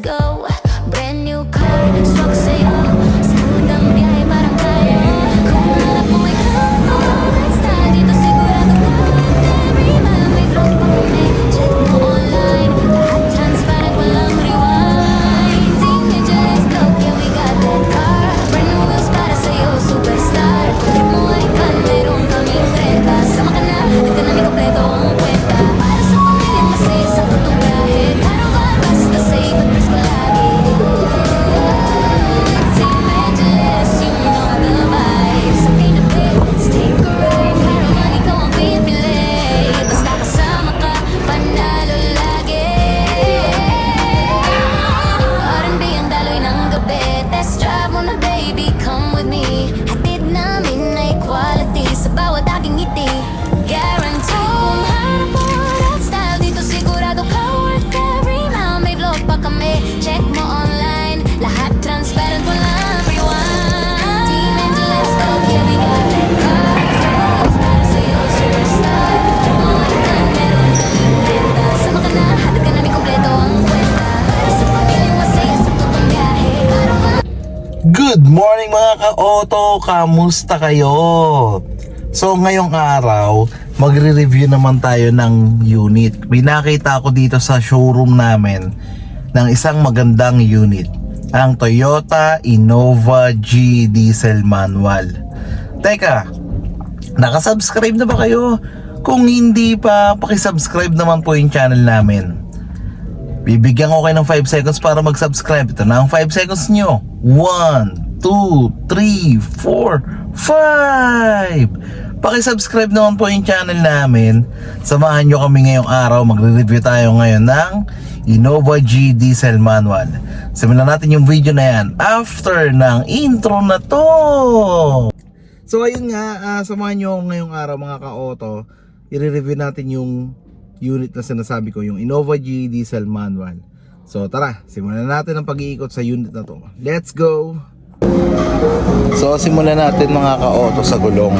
go. Brand new car, swak sa'yo. Smooth ang biyahe, parang kaya. Kung harap mo may comfort style, dito sigurado ka. Every mile may vlog pa kami. Check mo online, lahat transparent, walang rewind. Teenagers talk, yeah we got that car. Brand new wheels para sa'yo, superstar. Kung trip mo ay kan, meron kaming renta. Sama ka na, halik ka namin kompleto ang kwenta. Para sa pamilyang masaya sa tutong biyahe. Caravan, basta safe at presko lagi. Teenagers, you know the vibes. Sakay na babe, let's take a ride. Caravan, ikaw ang pipili. Basta kasama ka, panalo lagi. R&B ang daloy ng gabi. Test drive mo na baby, come with me. Hatid namin ay quality sa bawat aking ngiti. Guarantee kung hanap mo that style, dito sigurado ka. Worth every mile, may vlog pa kami. Check mo online, lahat transparent, walang rewind. Teenagers talk, yeah we got that car. Rules para sa'yo, superstar. Mo ikan, meron kaming renta. Sama ka na, hatid ka namin kompleto ang kwenta. Para sa pamilyang masaya sa tutong biyahe. Caravan. Good morning mga ka-auto! Kamusta kayo? So ngayong araw, magre-review naman tayo ng unit. May nakita ako dito sa showroom namin ng isang magandang unit. Ang Toyota Innova G Diesel Manual. Teka, nakasubscribe na ba kayo? Kung hindi pa, pakisubscribe naman po yung channel namin. Bibigyan ko kayo ng 5 seconds para mag-subscribe. Ito na ang 5 seconds nyo. 1, 2, 3, 4, 5. Pakisubscribe naman po yung channel namin. Samahan nyo kami ngayong araw. Magre-review tayo ngayon ng Innova G Diesel Manual. Simulan natin yung video na yan after ng intro na to. So ayun nga, samahan nyo ngayong araw mga ka-auto. I-review natin yung unit na sinasabi ko, yung Innova G Diesel Manual. So tara, simulan natin ang pag-iikot sa unit na to. Let's go! So simulan natin mga ka-auto sa gulong.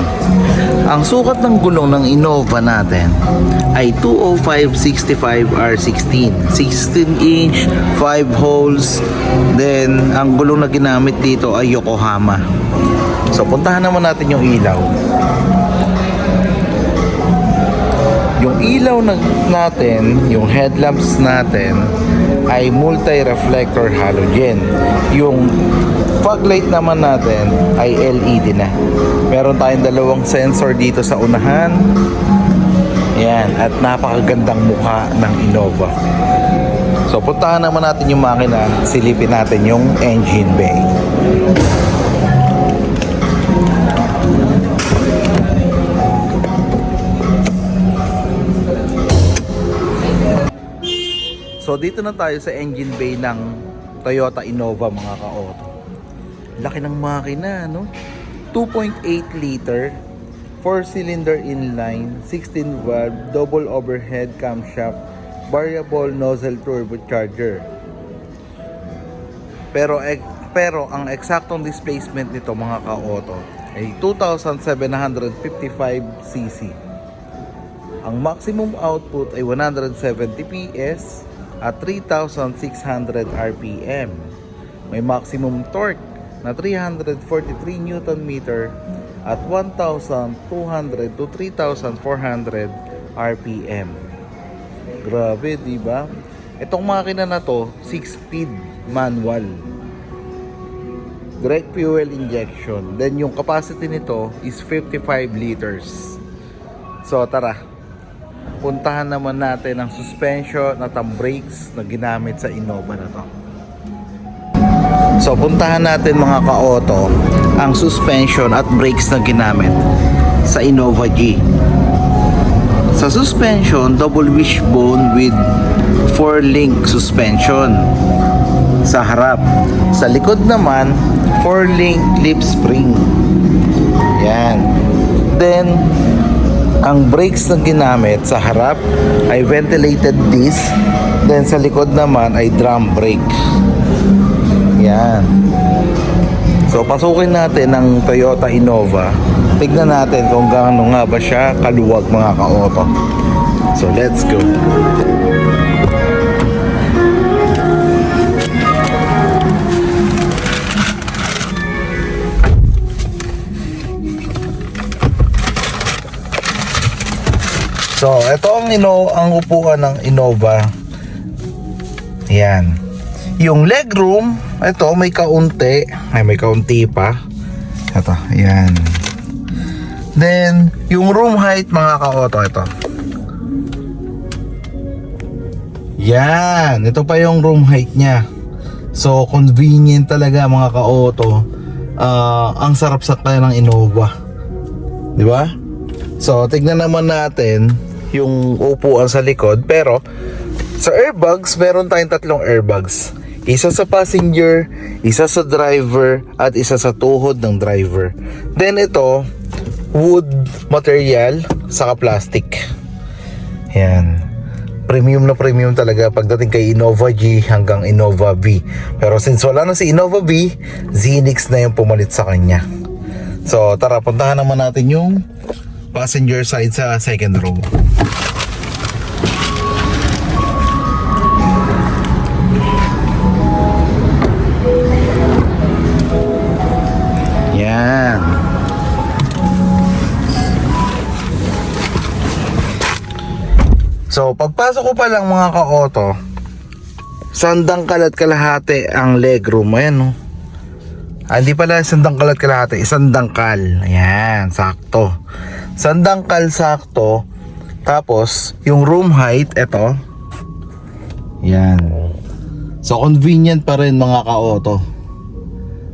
Ang sukat ng gulong ng Innova natin ay 205/65 R16, 16-inch, 5 holes. Then ang gulong na ginamit dito ay Yokohama. So puntahan naman natin yung ilaw. Yung ilaw natin, yung headlamps natin ay multi-reflector halogen. Yung fog light naman natin ay LED na. Meron tayong dalawang sensor dito sa unahan. Yan, at napakagandang mukha ng Innova. So puntahan naman natin yung makina, silipin natin yung engine bay. So dito na tayo sa engine bay ng Toyota Innova mga ka-auto. Laki ng makina, no? 2.8 liter, 4-cylinder inline, 16 valve, double overhead camshaft, variable nozzle turbocharger. Pero ang eksaktong displacement nito mga ka-auto ay 2,755 cc. Ang maximum output ay 170 PS at 3,600 RPM. May maximum torque na 343 Nm at 1,200 to 3,400 RPM. Grabe, di ba? Itong makina na to, 6-speed manual. Direct fuel injection. Then yung capacity nito is 55 liters. So tara, puntahan naman natin ang suspension at ang brakes na ginamit sa Innova na to. So puntahan natin mga ka-auto ang suspension at brakes na ginamit sa Innova G. Sa suspension, double wishbone with 4-link suspension sa harap. Sa likod naman, 4-link lip spring. Yan. Then ang brakes na ginamit sa harap ay ventilated disc. Then sa likod naman ay drum brake. Yan. So pasukin natin ang Toyota Innova. Tignan natin kung gaano nga ba siya kaluwag mga ka-auto. So let's go. So, ito ang upuan ng Innova. Yan. Yung legroom, ito may kaunti. Ay, may kaunti pa. Ito, yan. Then, yung room height mga ka-auto, ito. Yan. Ito pa yung room height niya. So, convenient talaga mga ka-auto. Ang sarap sakay ng Innova. Di ba? So, tignan naman natin yung upuan sa likod. Pero, sa airbags, meron tayong 3 airbags. Isa sa passenger, isa sa driver, at isa sa tuhod ng driver. Then ito, wood material, saka plastic. Yan. Premium na premium talaga pagdating kay Innova G hanggang Innova V. Pero since wala na si Innova V, Zenix na yung pumalit sa kanya. So tara, puntahan naman natin yung passenger side sa second row. Yan. So, pagpasok ko pa lang mga ka-auto, sandangkal at kalahati ang legroom. Ayan, no? Hindi pala sandangkal at kalahati, sandangkal. Ayan, sakto. Sandangkal sakto. Tapos, yung room height, eto. Yan. So, convenient pa rin mga ka-auto.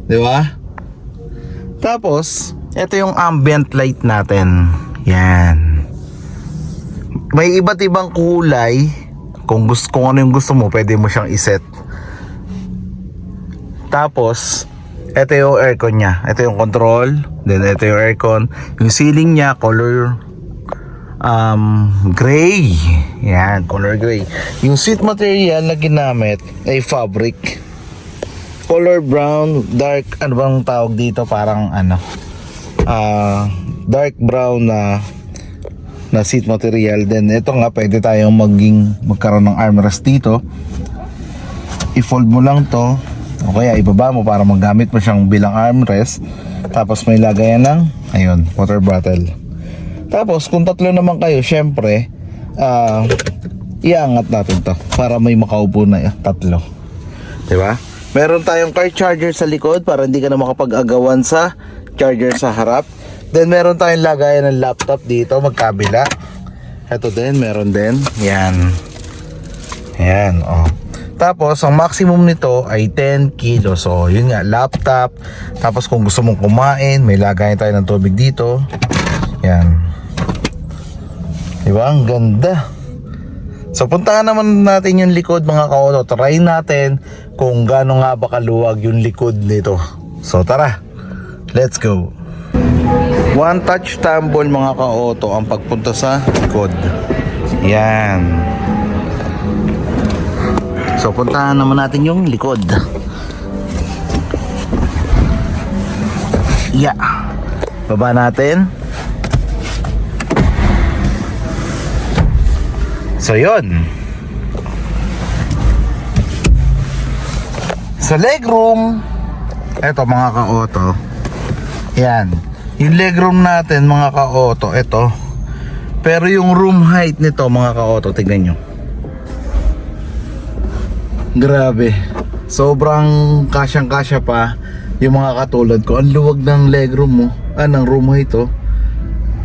Di ba? Tapos, ito yung ambient light natin. Yan. May iba't ibang kulay. Kung ano yung gusto mo, pwede mo siyang iset. Tapos, ito yung aircon niya. Ito yung control. Then, ito yung aircon. Yung ceiling niya, color gray. Yan, color gray. Yung seat material na ginamit ay fabric. Color brown, dark, ano bang tawag dito? Parang dark brown na seat material. Then ito nga, pwede tayong magkaroon ng armrest dito. I-fold mo lang to, o kaya ibaba mo para magamit mo siyang bilang armrest. Tapos may lagayan ng, ayun, water bottle. Tapos kung 3 naman kayo, syempre iangat natin to para may makaupo na 3. Diba? Meron tayong car charger sa likod para hindi ka na makapag-agawan sa charger sa harap. Then meron tayong lagayan ng laptop dito magkabila. Ito din, meron din. Yan. Yan, oh. Tapos ang maximum nito ay 10 kilos. So yun nga, laptop. Tapos kung gusto mong kumain, may lagayan tayo ng tubig dito. Yan. Diba? Ang ganda. So puntahan naman natin yung likod mga ka-auto. Try natin kung gaano nga ba kaluwag yung likod nito. So tara, let's go. One touch tumble mga ka-auto ang pagpunta sa likod. Yan. So puntahan naman natin yung likod. Yeah. Baba natin. So yun. Sa legroom, eto mga ka-auto. Yan. Yung legroom natin mga ka-auto, eto. Pero yung room height nito mga ka-auto, tignan nyo. Grabe. Sobrang kasyang-kasya pa yung mga katulad ko. Ang luwag ng legroom mo. Ng room height oh.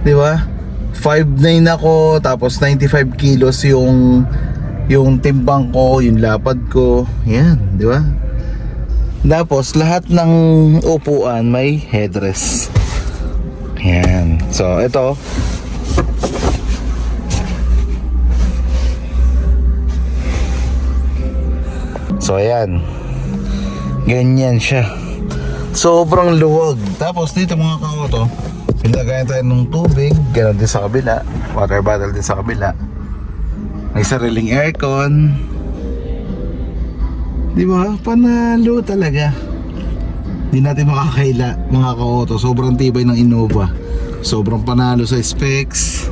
Di ba? 5'9" ako, tapos 95 kilos yung timbang ko, yung lapad ko. Yan, di ba? Tapos lahat ng upuan may headrest. Yan. So ito. So ayan. Ganyan siya. Sobrang luwag. Tapos dito mga ka-auto, ilagayan tayo ng tubig, ganoon din sa kabila, water bottle din sa kabila. May sariling aircon. Di ba? Panalo talaga. Di natin makakaila mga ka-auto. Sobrang tibay ng Innova. Sobrang panalo sa specs.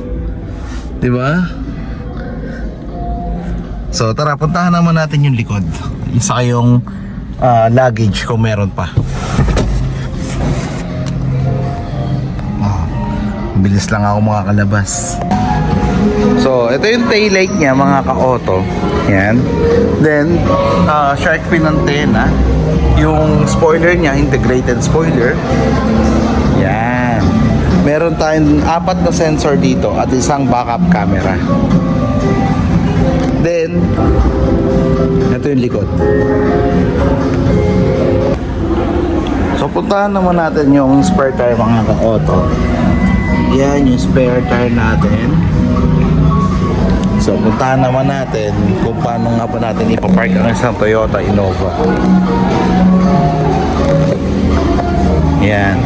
Di ba? So tara, puntahan naman natin yung likod. Isa kayong luggage kung meron pa. Bilis lang ako makakalabas. So, ito yung taillight niya mga ka-auto. Yan. Then, shark fin antenna. Yung spoiler niya, integrated spoiler. Yan. Meron tayong 4 na sensor dito at isang backup camera. Then, ito yung likod. So, puntahan naman natin yung spare tire mga ka-auto. Yan yung spare tire natin. So, puntahan naman natin kung paano nga ba natin ipapark ang isang Toyota Innova. Yan.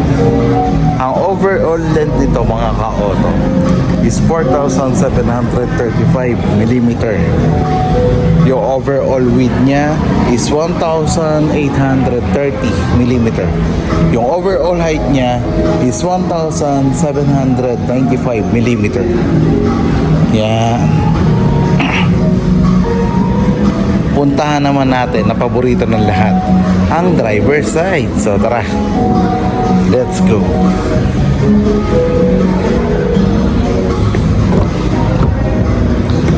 Ang overall length nito mga ka-auto is 4,735 mm. Yung overall width niya is 1,830 mm. Yung overall height niya is 1,795 mm. Yan. Puntahan naman natin na paborito ng lahat, ang driver's side. So tara, let's go.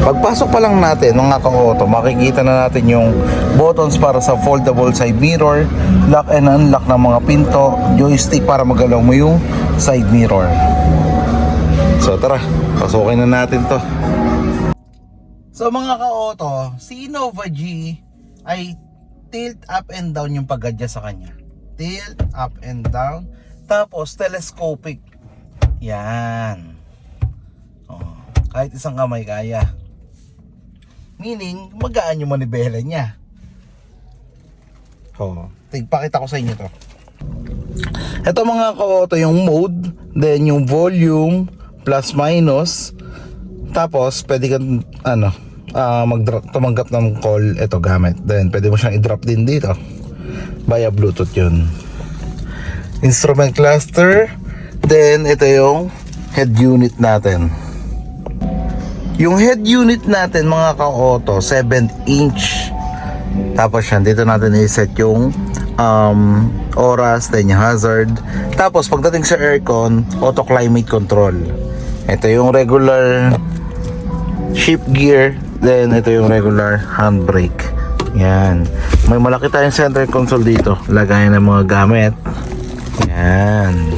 Pagpasok pa lang natin mga ka-auto, makikita na natin yung buttons para sa foldable side mirror, lock and unlock ng mga pinto, joystick para magalaw mo yung side mirror. So tara, pasukin na natin to. So mga ka-auto, si Innova G ay tilt up and down yung pag-adjust sa kanya. Tilt up and down. Tapos telescopic. Yan. Oh, kahit isang kamay kaya. Meaning, magaan yung manibela niya. Oh, pakita ko sa inyo to. Ito mga ka-auto yung mode, then yung volume, plus minus. Tapos pwede kang tumanggap ng call ito gamit. Then pwede mo siyang i-drop din dito via Bluetooth yun. Instrument cluster. Then ito yung head unit natin. Yung head unit natin mga ka-auto 7-inch. Tapos yan, dito natin i-set yung oras, then yung hazard. Tapos pagdating sa aircon, auto climate control. Ito yung regular shift gear, then ito yung regular handbrake. Yan. May malaki tayong center console dito, lagayan ng mga gamit. Yan.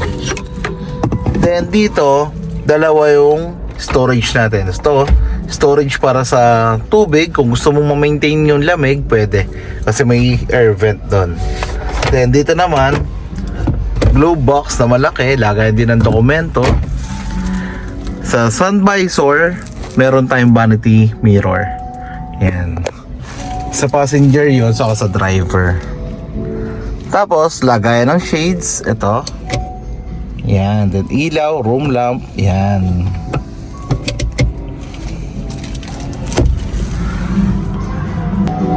Then dito, dalawa yung storage natin. Ito, storage para sa tubig. Kung gusto mong ma-maintain yung lamig, pwede. Kasi may air vent doon. Then dito naman, glove box na malaki, lagayan din ng dokumento. Sa sun visor, meron tayong vanity mirror. Yan. Sa passenger yun, saka sa driver. Tapos, lagayan ng shades. Ito. Yan. Then ilaw, room lamp. Yan.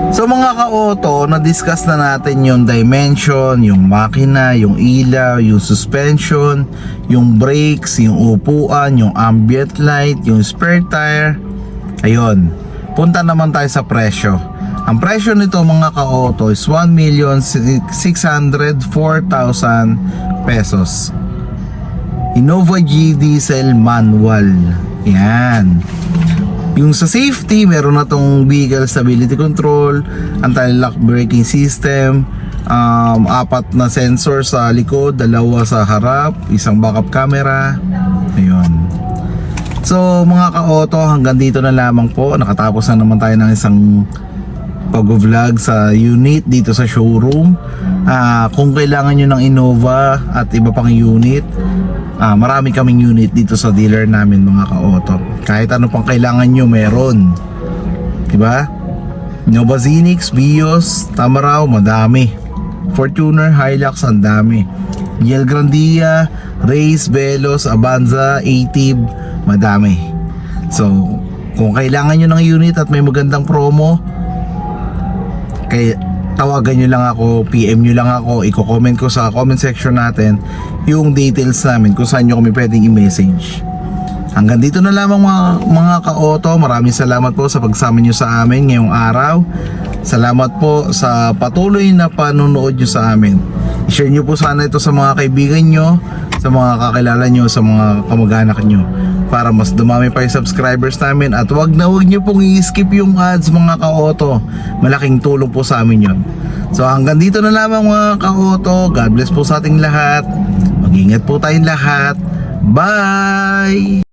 So mga ka-auto, na-discuss na natin yung dimension, yung makina, yung ilaw, yung suspension, yung brakes, yung upuan, yung ambient light, yung spare tire. Ayun, punta naman tayo sa presyo. Ang presyo nito mga ka-auto is 1,604,000 pesos. Innova G diesel manual. Yan. Yung sa safety, meron na tong vehicle stability control, anti-lock braking system, 4 na sensor sa likod, 2 sa harap, isang backup camera. Ayun. So mga ka-auto, hanggang dito na lamang po. Nakatapos na naman tayo ng isang pag-vlog sa unit dito sa showroom. Kung kailangan nyo ng Innova at iba pang unit, marami kaming unit dito sa dealer namin mga ka-auto. Kahit ano pang kailangan nyo, meron. Diba? Innova Zenix, Vios, Tamaraw, madami. Fortuner, Hilux, ang dami. Yel Grandia, Race, Velos, Avanza, Ative, madami. So, kung kailangan nyo ng unit at may magandang promo, kaya tawagan nyo lang ako, PM nyo lang ako, i-comment ko sa comment section natin yung details namin kung saan nyo kami pwedeng i-message. Hanggang dito na lamang mga ka-auto. Maraming salamat po sa pagsama nyo sa amin ngayong araw. Salamat po sa patuloy na panonood nyo sa amin. I-share nyo po sana ito sa mga kaibigan nyo, sa mga kakilala nyo, sa mga kamag-anak nyo. para mas dumami pa yung subscribers namin. At wag nyo pong i-skip yung ads mga ka-auto. Malaking tulong po sa amin yun. So hanggang dito na lamang mga ka-auto. God bless po sa ating lahat. Mag-ingat po tayong lahat. Bye!